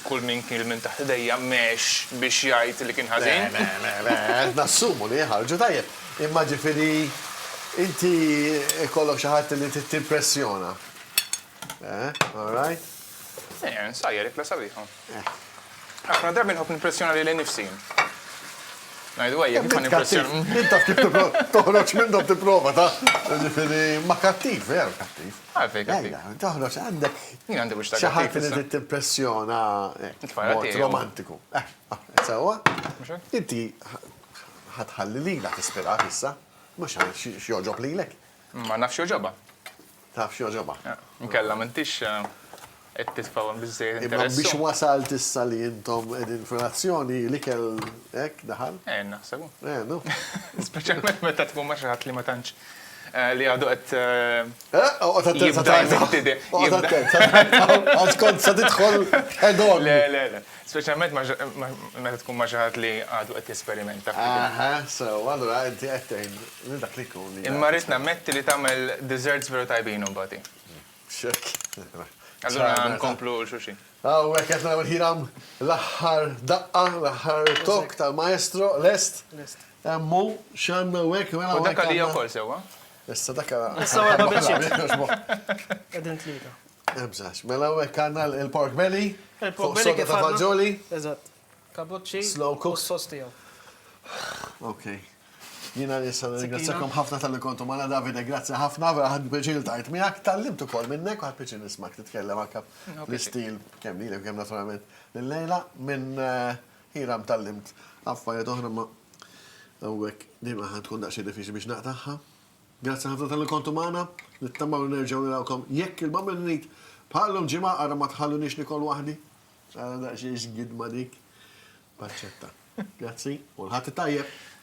C: kull min kien minn taħt idejja mex biex jgħid li kien ħażin.
A: Nassumu li ħarġu tajjeb. Imma ġifiri, inti kollok xaħat li t-impressjona. All right?
C: Sajjer, ikla sabiħu. Ħafna drabi nħobb nimpressjona li l-nifsin. Najdu għajja, kif għan impressjona?
A: Inta kif toħroċ minnom t-prova, ta' ġifiri, ma kattif, veru kattif.
C: Għalfej, kattif.
A: Ejja, toħroċ għandek
C: Jien għandi biex ta'
A: xaħat
C: kattif.
A: li t-impressjona
C: Tfajla
A: mod
C: tiegħu.
A: romantiku. Sewa, inti ħatħalli li la t-ispirat issa, mux xjoġob li l-ek.
C: Ma nafx joġoba.
A: Taf xjoġoba.
C: Nkella mentix qed titfawhom biżżejjed
A: Imma biex
C: interessu.
A: wasalt issa li jintom edin frazzjoni li kell ek daħal?
C: Naħsebu.
A: No.
C: Speċjalment meta tkun ma xi ħadd li ma tantx li għadu qed
A: Oqgħod attent
C: Jibda jibtidi.
A: Oqgħod attent. Għad kont sa tidħol head-on.
C: le. Speċjalment meta tkun ma xi ħadd li għadu qed jesperimenta.
A: Aha, so, allura inti għettejn, li dak li kun.
C: Imma rrid nammetti li tagħmel desserts veru tajbin u bati.
A: Xek.
C: Allura nkomplu l-xuxi.
A: Għaw, għek għetna hiram l-ħar daqqa, l-ħar tok tal-maestro, lest. Emmu, xanna u għek,
C: U dakka li wkoll sewwa.
A: Issa dakka.
B: Issa għarba bil-ċip. Edin tlita.
A: Ebżax, mela u għanna il-pork belly.
B: Il-pork
A: fuq
B: belly
A: soda
B: kif
A: ta'
B: għadna.
A: faġoli.
B: Eżatt. Kabucci.
A: Slow cook.
B: u s-sos tiegħu.
A: Ok. Jina nisa ringrazzakom ħafna tal-li kontu mala Davide, grazzi ħafna, vera ħad bieġil tajt miegħek, tal-limt ukoll minnek u ħad bieġil nismak titkellem anke l-istil kemm lilek kemm naturalment lil-lejla minn Hiram tal-limt affarijiet oħra ma hawnhekk dima ħad tkun daqsxejn diffiċli biex naqtaħħa. Grazzi ħafna tal-li kontu magħna, nittamaw nerġgħu nirawkom jekk il-bamel nit bħallhom ġimgħa ara ma tħallunix nikol waħdi. Ara daqsxejn x'gidma dik. Paċċetta. Grazzi u l-ħadd tajjeb.